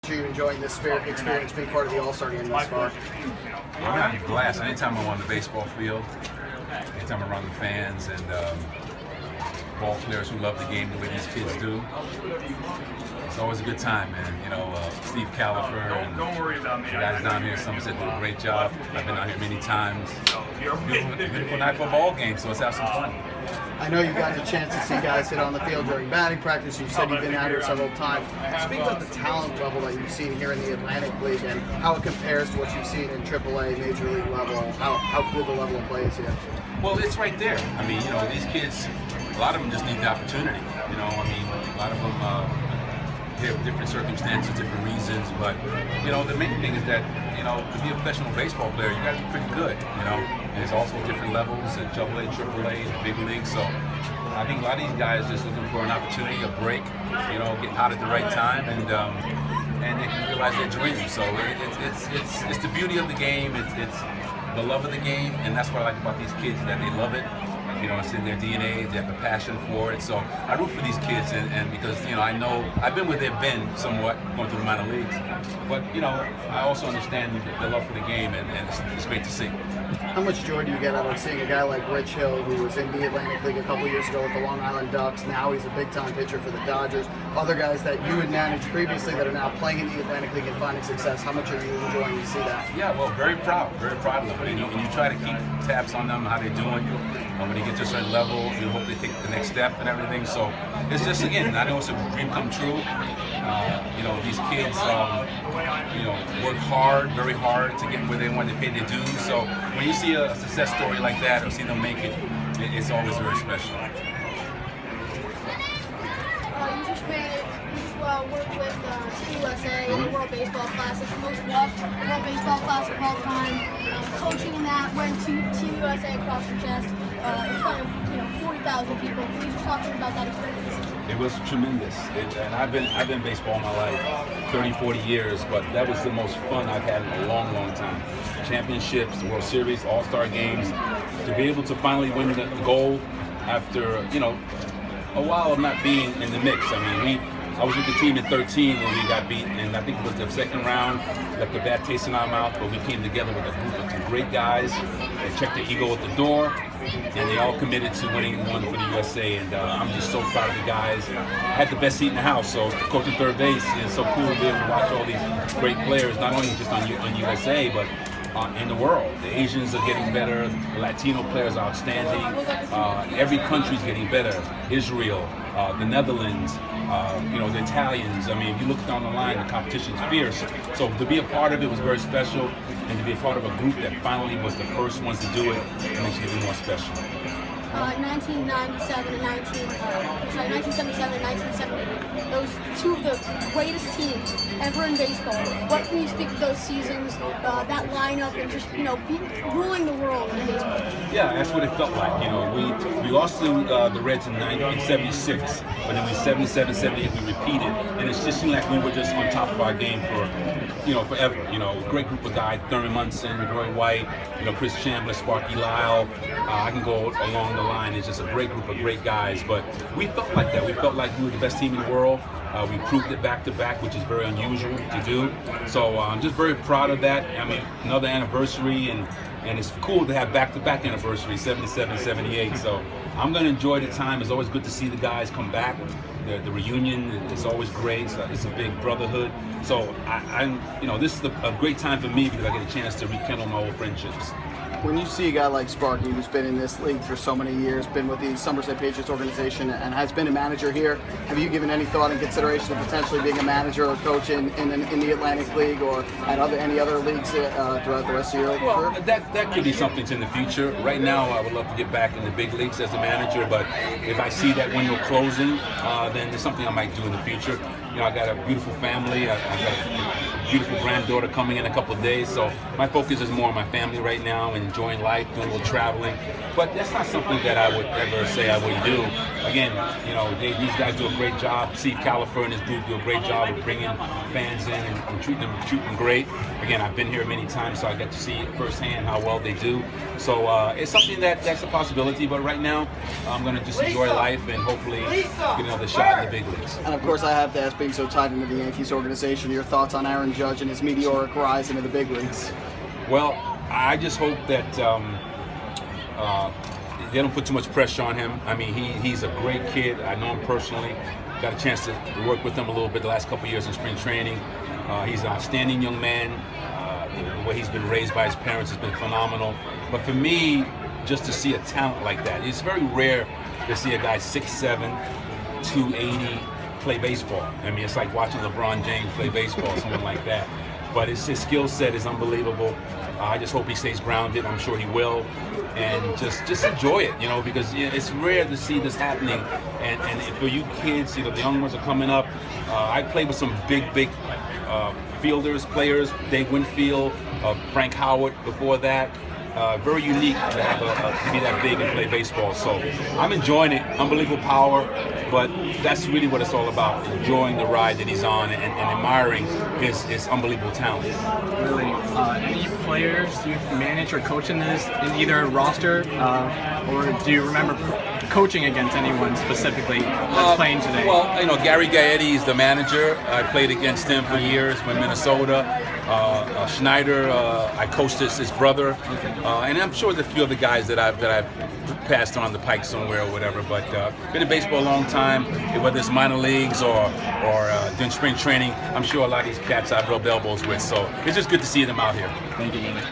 Are you enjoying this experience being part of the All-Star game thus far? I'm having a blast. Anytime I'm on the baseball field, anytime I'm around the fans and ball players who love the game the way these kids do, it's always a good time, man. You know, Steve Califer and the guys down here, Somerset, do a great job. I've been out here many times. Beautiful night for a ball game, so let's have some fun. I know you got the chance to see guys hit on the field during batting practice. You said you've been out here several times. Speak about the talent level that you've seen here in the Atlantic League and how it compares to what you've seen in AAA, Major League level, how good the level of play is here. Well, it's right there. I mean, you know, these kids, a lot of them just need the opportunity. You know, I mean, a lot of them have different circumstances, different reasons, but, you know, the main thing is that, you know, to be a professional baseball player, you got to be pretty good, you know. And there's also different levels at AA, AAA, and big league. So I think a lot of these guys just looking for an opportunity, a break, you know, getting out at the right time, and they can realize their dreams. So it's the beauty of the game. It's the love of the game, and that's what I like about these kids, that they love it. You know, it's in their DNA, they have a passion for it. So I root for these kids, and because, you know, I know I've been where they've been somewhat, going through the minor leagues. But, you know, I also understand the love for the game, and it's great to see. How much joy do you get out of seeing a guy like Rich Hill, who was in the Atlantic League a couple years ago with the Long Island Ducks? Now he's a big-time pitcher for the Dodgers. Other guys that you had managed previously that are now playing in the Atlantic League and finding success. How much are you enjoying to see that? Yeah, well, very proud of them. And you try to keep tabs on them, how they're doing. When they get to a certain level, you hope they take the next step and everything. So it's just, again, I know it's a dream come true. You know, these kids, you know, work hard, very hard to get where they want to pay their dues. So when you see a success story like that or see them make it, it's always very special. Work with Team USA in the World Baseball Classic, the most watched World Baseball Classic of all time. Coaching in that, went to Team USA across the chest in front of 40,000 people. Can you just talk to me about that experience? It was tremendous, and I've been baseball my life, 30, 40 years, but that was the most fun I've had in a long, long time. Championships, World Series, All-Star games, to be able to finally win the gold after, you know, a while of not being in the mix. I mean, I was with the team in 13 when we got beat, and I think it was the second round, left a bad taste in our mouth, but we came together with a group of some great guys. They checked their ego at the door, and they all committed to winning one for the USA, and I'm just so proud of the guys. I had the best seat in the house, so coaching third base is so cool to be able to watch all these great players, not only just on USA, but in the world. The Asians are getting better, the Latino players are outstanding, every country's getting better. Israel, the Netherlands, you know, the Italians. I mean, if you look down the line, the competition's fierce. So to be a part of it was very special, and to be a part of a group that finally was the first ones to do it, it makes it even more special. 1997 and 1977 and 1978. Those two of the greatest teams ever in baseball. What can you speak of those seasons, that lineup, and just, you know, ruling the world in baseball? Yeah, that's what it felt like. You know, we lost to the Reds in 76, but then we 77, 78 we repeated, and it just seemed like we were just on top of our game for, you know, forever. You know, great group of guys: Thurman Munson, Roy White, you know, Chris Chandler, Sparky Lyle. I can go along the line. It's just a great group of great guys, but we felt like that. We felt like we were the best team in the world. We proved it back to back, which is very unusual to do. So I'm just very proud of that. I mean, another anniversary, and it's cool to have back-to-back anniversaries, 77, 78. So I'm going to enjoy the time. It's always good to see the guys come back. The reunion is always great. It's a big brotherhood. So I'm, you know, this is a great time for me because I get a chance to rekindle my old friendships. When you see a guy like Sparky, who's been in this league for so many years, been with the Somerset Patriots organization, and has been a manager here, have you given any thought and consideration of potentially being a manager or coach in the Atlantic League or at any other leagues throughout the rest of your career? Well, that could be something in the future. Right now, I would love to get back in the big leagues as a manager, but if I see that window closing, then there's something I might do in the future. You know, I got a beautiful family. I got a beautiful granddaughter coming in a couple of days. So my focus is more on my family right now and enjoying life, doing a little traveling. But that's not something that I would ever say I wouldn't do. Again, you know, these guys do a great job. Steve Califer and his group do a great job of bringing fans in and treating them great. Again, I've been here many times, so I get to see firsthand how well they do. So it's something that's a possibility. But right now, I'm going to just enjoy life and hopefully get another shot in the big leagues. And of course, I have to ask, being so tied into the Yankees organization, your thoughts on Aaron Judge and his meteoric rise into the big leagues. Well, I just hope that they don't put too much pressure on him. I mean, he's a great kid. I know him personally. Got a chance to work with him a little bit the last couple of years in spring training. He's an outstanding young man. The way he's been raised by his parents has been phenomenal. But for me, just to see a talent like that, it's very rare to see a guy 6'7", 280 play baseball. I mean, it's like watching LeBron James play baseball, someone like that. But his skill set is unbelievable. I just hope he stays grounded. I'm sure he will. And just enjoy it, you know, because it's rare to see this happening. And for you kids, you know, the young ones are coming up. I played with some big players, Dave Winfield, Frank Howard before that. Very unique to have to be that big and play baseball. So I'm enjoying it. Unbelievable power, but that's really what it's all about, enjoying the ride that he's on and admiring his unbelievable talent. Really, any players you've managed or coached in either roster, or do you remember coaching against anyone specifically that's playing today? Well, you know, Gary Gaetti is the manager. I played against him for years in Minnesota. Schneider, I coached his brother. Okay. And I'm sure there's a few other guys that I've passed on the pike somewhere or whatever. But been in baseball a long time, whether it's minor leagues or doing spring training. I'm sure a lot of these cats I've rubbed elbows with. So it's just good to see them out here. Thank you, man.